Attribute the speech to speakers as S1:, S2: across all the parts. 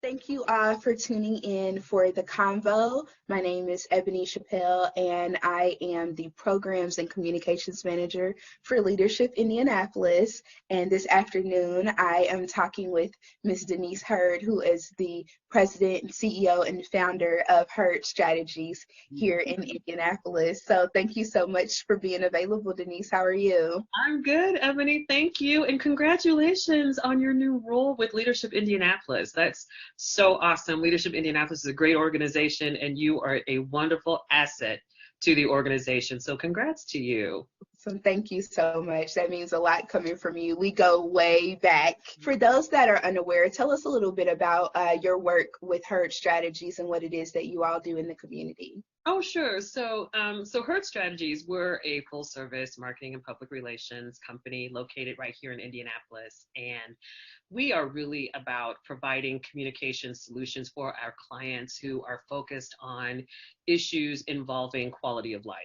S1: Thank you for tuning in for the Convo. My name is Ebony Chappelle, and I am the Programs and Communications Manager for Leadership Indianapolis. And this afternoon, I am talking with Ms. Denise Herd, who is the President, CEO, and founder of Herd Strategies here in Indianapolis. So thank you so much for being available, Denise. How are you?
S2: I'm good, Ebony. Thank you. And congratulations on your new role with Leadership Indianapolis. That's so awesome. Leadership Indianapolis is a great organization, and you are a wonderful asset to the organization. So congrats to you.
S1: So thank you so much. That means a lot coming from you. We go way back. For those that are unaware, tell us a little bit about your work with Herd Strategies and what it is that you all do in the community.
S2: Oh, sure. So Herd Strategies, we're a full service marketing and public relations company located right here in Indianapolis. And we are really about providing communication solutions for our clients who are focused on issues involving quality of life.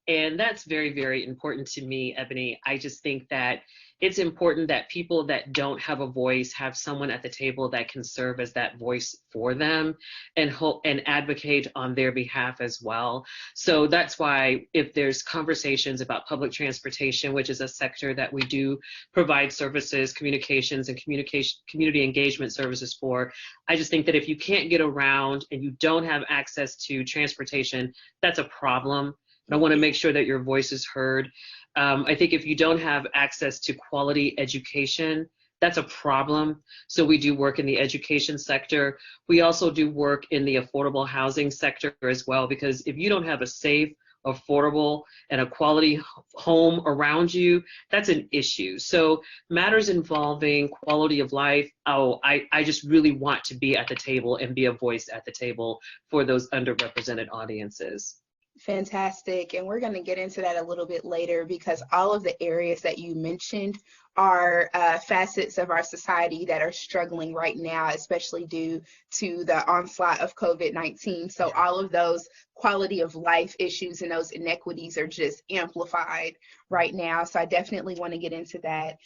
S2: And that's very, very important to me, Ebony. I just think that it's important that people that don't have a voice have someone at the table that can serve as that voice for them and advocate on their behalf as well. So that's why if there's conversations about public transportation, which is a sector that we do provide services, communications, and community engagement services for, I just think that if you can't get around and you don't have access to transportation, that's a problem. I want to make sure that your voice is heard. I think if you don't have access to quality education, that's a problem. So we do work in the education sector. We also do work in the affordable housing sector as well, because if you don't have a safe, affordable, and a quality home around you, that's an issue. So matters involving quality of life, I just really want to be at the table and be a voice at the table for those underrepresented audiences.
S1: Fantastic. And we're going to get into that a little bit later because all of the areas that you mentioned are facets of our society that are struggling right now, especially due to the onslaught of COVID-19. So all of those quality of life issues and those inequities are just amplified right now. So I definitely want to get into that.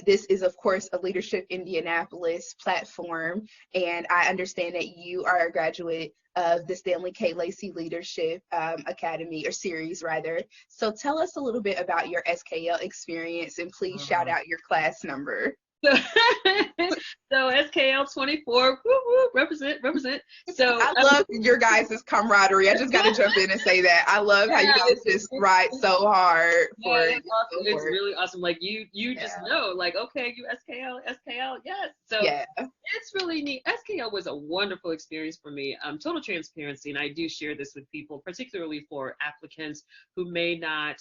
S1: This is, of course, a Leadership Indianapolis platform, and I understand that you are a graduate of the Stanley K. Lacey Leadership Academy, or series rather. So tell us a little bit about your SKL experience, and please shout out your class number.
S2: So SKL 24, woo, woo, represent. So
S1: I love your guys' camaraderie. I just got to jump in and say that. I love how you guys just ride so hard for it.
S2: Awesome. It's really awesome. Like you just know, like, okay, you SKL, yes. So it's really neat. SKL was a wonderful experience for me. Total transparency, and I do share this with people, particularly for applicants who may not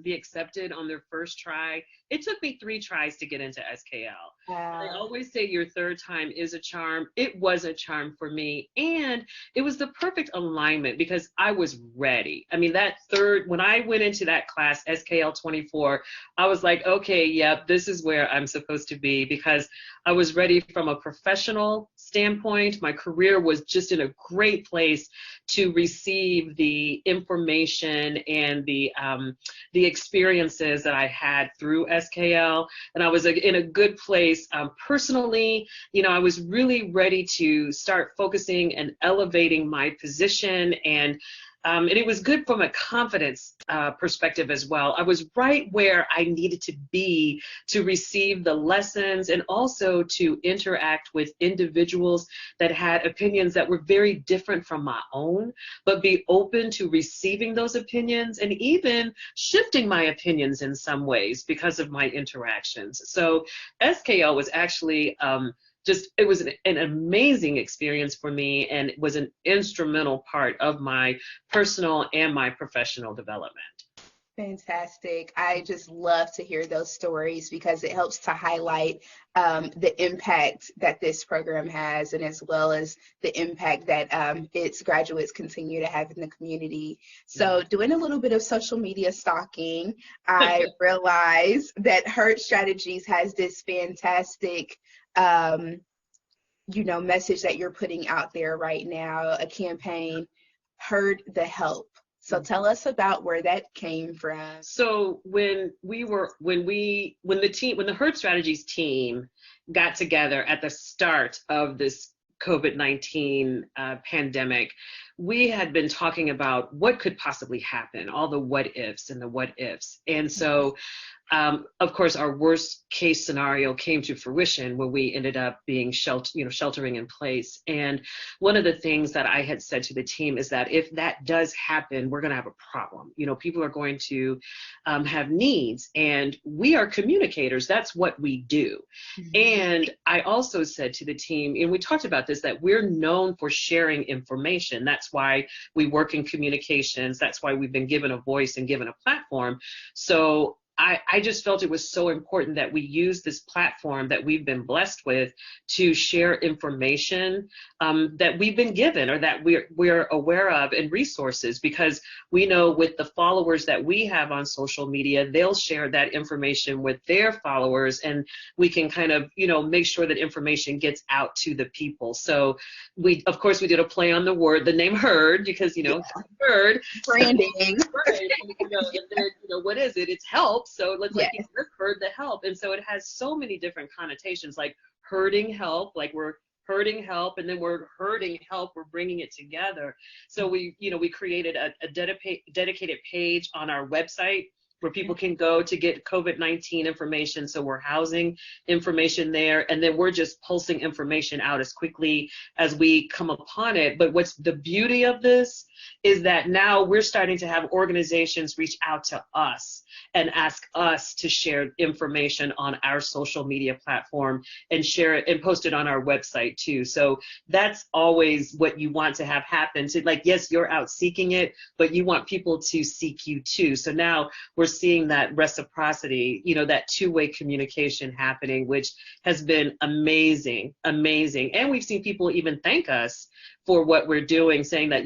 S2: be accepted on their first try. It took me 3 tries to get into SKL. Wow. I always say your third time is a charm. It was a charm for me, and it was the perfect alignment because I was ready. I mean, when I went into that class, SKL 24, I was like, okay, yep, this is where I'm supposed to be, because I was ready from a professional standpoint. My career was just in a great place to receive the information and the experiences that I had through SKL, and I was in a good place personally. You know, I was really ready to start focusing and elevating my position, and it was good from a confidence perspective as well. I was right where I needed to be to receive the lessons and also to interact with individuals that had opinions that were very different from my own, but be open to receiving those opinions and even shifting my opinions in some ways because of my interactions. So SKL was actually it was an amazing experience for me, and it was an instrumental part of my personal and my professional development.
S1: Fantastic. I just love to hear those stories because it helps to highlight the impact that this program has, and as well as the impact that its graduates continue to have in the community. So doing a little bit of social media stalking, I realized that Herd Strategies has this fantastic message that you're putting out there right now, a campaign, Herd the Help. So tell us about where that came from.
S2: So when the Herd Strategies team got together at the start of this COVID-19 pandemic, we had been talking about what could possibly happen, all the what ifs and the what ifs. And so, of course, our worst case scenario came to fruition when we ended up being sheltering in place. And one of the things that I had said to the team is that if that does happen, we're going to have a problem. People are going to have needs, and we are communicators. That's what we do. And I also said to the team, and we talked about this, that we're known for sharing information. That's why we work in communications. That's why we've been given a voice and given a platform. So I just felt it was so important that we use this platform that we've been blessed with to share information that we've been given or that we're aware of, and resources, because we know with the followers that we have on social media, they'll share that information with their followers, and we can kind of, make sure that information gets out to the people. So of course, we did a play on the name Herd, because, Herd.
S1: Branding.
S2: What is it? It's help. So let's herd the help. And so it has so many different connotations, like herding help, like we're herding help, and then we're herding help, we're bringing it together. So we created a dedicated page on our website where people can go to get COVID-19 information. So we're housing information there, and then we're just pulsing information out as quickly as we come upon it. But what's the beauty of this is that now we're starting to have organizations reach out to us and ask us to share information on our social media platform and share it and post it on our website too. So that's always what you want to have happen. So like, yes, you're out seeking it, but you want people to seek you too. So now we're seeing that reciprocity, that two-way communication happening, which has been amazing. And we've seen people even thank us for what we're doing, saying that,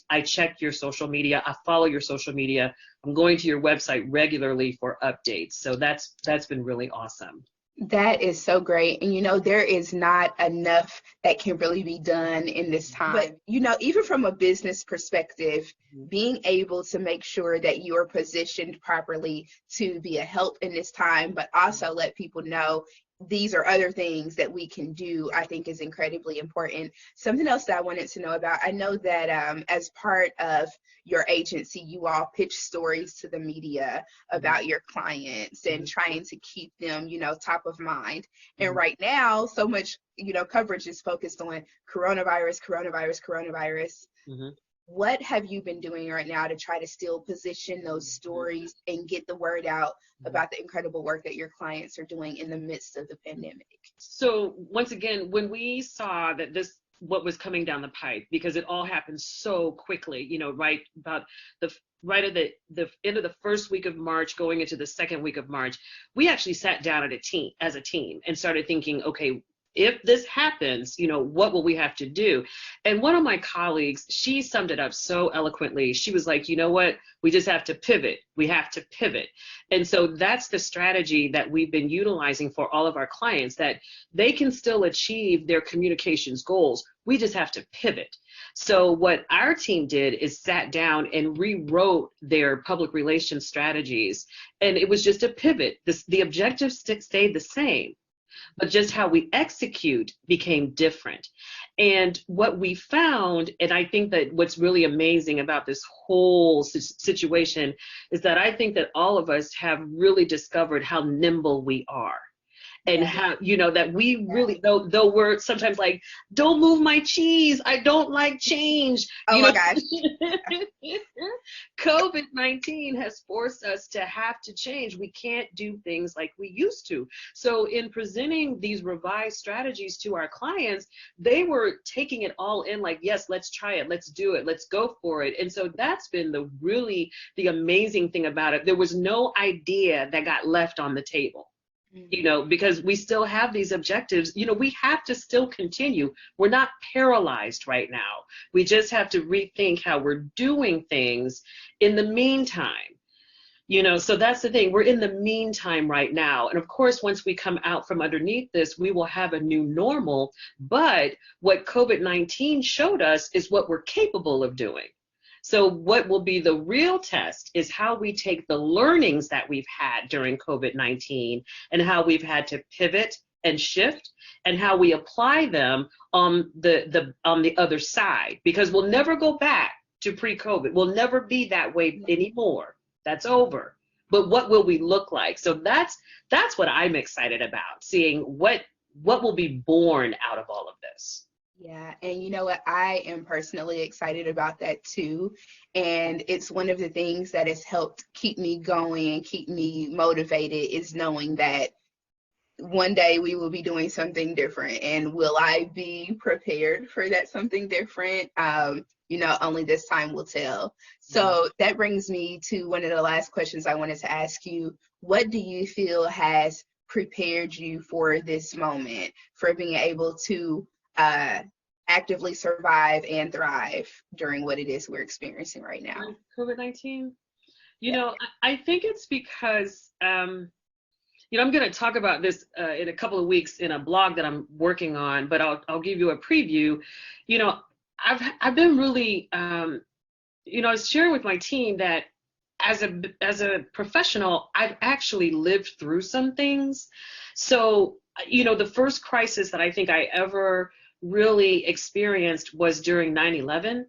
S2: I check your social media, I follow your social media, I'm going to your website regularly for updates. So that's been really awesome.
S1: That is so great. And, there is not enough that can really be done in this time. But, even from a business perspective, being able to make sure that you are positioned properly to be a help in this time, but also let people know these are other things that we can do, I think is incredibly important. Something else that I wanted to know about, I know that as part of your agency, you all pitch stories to the media about your clients and trying to keep them, top of mind. And right now, so much, coverage is focused on coronavirus. What have you been doing right now to try to still position those stories and get the word out about the incredible work that your clients are doing in the midst of the pandemic?
S2: So once again, when we saw that what was coming down the pipe, because it all happened so quickly, right about right at the end of the first week of March, going into the second week of March, we actually sat down as a team and started thinking, okay, if this happens, what will we have to do? And one of my colleagues, she summed it up so eloquently. She was like, you know what? We just have to pivot. We have to pivot. And so that's the strategy that we've been utilizing for all of our clients, that they can still achieve their communications goals. We just have to pivot. So what our team did is sat down and rewrote their public relations strategies. And it was just a pivot. The objectives stayed the same, but just how we execute became different. And what we found, and I think that what's really amazing about this whole situation is that I think that all of us have really discovered how nimble we are. And how, that we really, though we're sometimes like, don't move my cheese, I don't like change.
S1: My gosh.
S2: COVID-19 has forced us to have to change. We can't do things like we used to. So in presenting these revised strategies to our clients, they were taking it all in like, yes, let's try it, let's do it, let's go for it. And so that's been the amazing thing about it. There was no idea that got left on the table. Because we still have these objectives, we have to still continue. We're not paralyzed right now. We just have to rethink how we're doing things in the meantime. So that's the thing. We're in the meantime right now. And of course, once we come out from underneath this, we will have a new normal. But what COVID-19 showed us is what we're capable of doing. So what will be the real test is how we take the learnings that we've had during COVID-19 and how we've had to pivot and shift, and how we apply them on the other side, because we'll never go back to pre-COVID. We'll never be that way anymore. That's over. But what will we look like? So that's what I'm excited about, seeing what will be born out of all of this.
S1: Yeah, and you know what? I am personally excited about that too. And it's one of the things that has helped keep me going and keep me motivated, is knowing that one day we will be doing something different. And will I be prepared for that something different? Only this time will tell. So that brings me to one of the last questions I wanted to ask you. What do you feel has prepared you for this moment, for being able to actively survive and thrive during what it is we're experiencing right now?
S2: COVID-19? I think it's because, I'm going to talk about this in a couple of weeks in a blog that I'm working on, but I'll give you a preview. I've been really, I was sharing with my team that as a professional, I've actually lived through some things. So, the first crisis that I think I ever really experienced was during 9/11,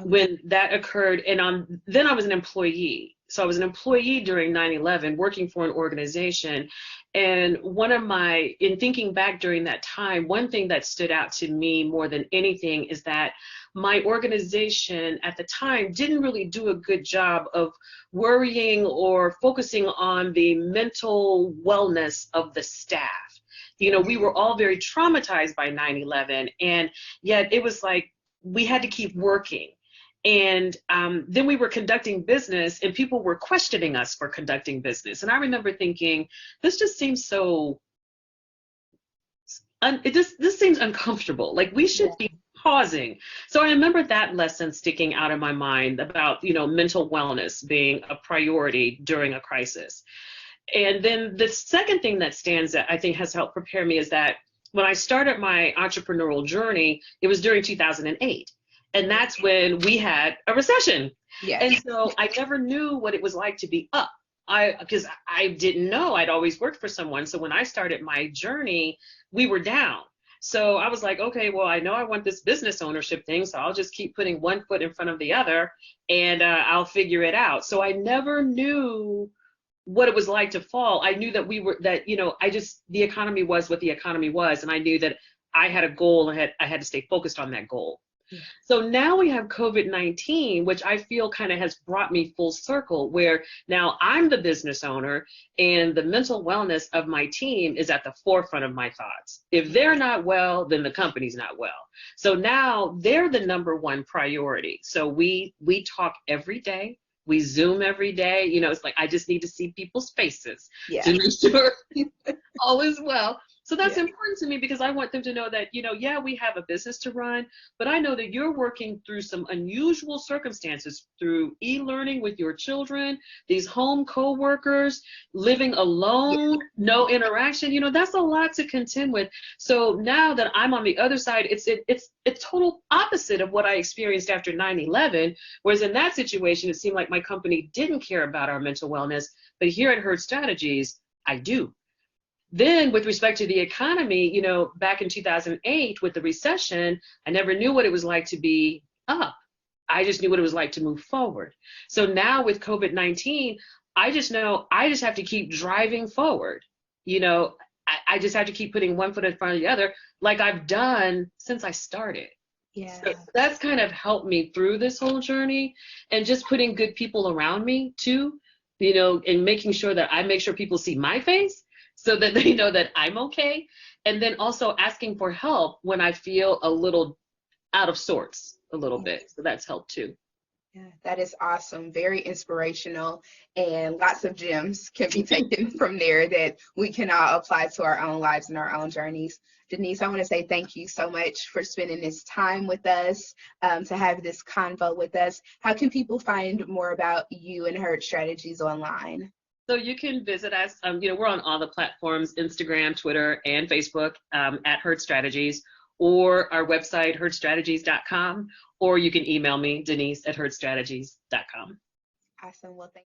S2: when that occurred. And then I was an employee. So I was an employee during 9/11, working for an organization. And in thinking back during that time, one thing that stood out to me more than anything is that my organization at the time didn't really do a good job of worrying or focusing on the mental wellness of the staff. We were all very traumatized by 9/11, and yet it was like we had to keep working. And then we were conducting business, and people were questioning us for conducting business. And I remember thinking, this just seems this seems uncomfortable. Like, we should be pausing. So I remember that lesson sticking out in my mind about, mental wellness being a priority during a crisis. And then the second thing that stands out, I think, has helped prepare me, is that when I started my entrepreneurial journey, it was during 2008. And that's when we had a recession. Yes. And so I never knew what it was like to be up. Because I didn't know. I'd always worked for someone. So when I started my journey, we were down. So I was like, okay, well, I know I want this business ownership thing, so I'll just keep putting one foot in front of the other, and I'll figure it out. So I never knew what it was like to fall. I knew that the economy was what the economy was, and I knew that I had a goal, and I had to stay focused on that goal. So now we have COVID-19, which I feel kind of has brought me full circle, where now I'm the business owner and the mental wellness of my team is at the forefront of my thoughts. If they're not well, then the company's not well. So now they're the number one priority. So we talk every day. We Zoom every day. It's like, I just need to see people's faces to make sure all is well. So that's important to me, because I want them to know that, we have a business to run, but I know that you're working through some unusual circumstances, through e-learning with your children, these home co-workers, living alone, no interaction. That's a lot to contend with. So now that I'm on the other side, it's total opposite of what I experienced after 9/11, whereas in that situation, it seemed like my company didn't care about our mental wellness, but here at Herd Strategies, I do. Then with respect to the economy, back in 2008 with the recession, I never knew what it was like to be up. I just knew what it was like to move forward. So now with COVID-19, I just know I just have to keep driving forward. I just have to keep putting one foot in front of the other, like I've done since I started. Yeah. So that's kind of helped me through this whole journey, and just putting good people around me too, and making sure that I make sure people see my face, so that they know that I'm okay. And then also asking for help when I feel a little out of sorts a little bit. So that's helped too.
S1: Yeah, that is awesome. Very inspirational, and lots of gems can be taken from there that we can all apply to our own lives and our own journeys. Denise, I want to say thank you so much for spending this time with us, to have this convo with us. How can people find more about you and Herd Strategies online?
S2: So you can visit us. We're on all the platforms, Instagram, Twitter, and Facebook, at Herd Strategies, or our website, herdstrategies.com, or you can email me, Denise at herdstrategies.com.
S1: Awesome. Well, thank you.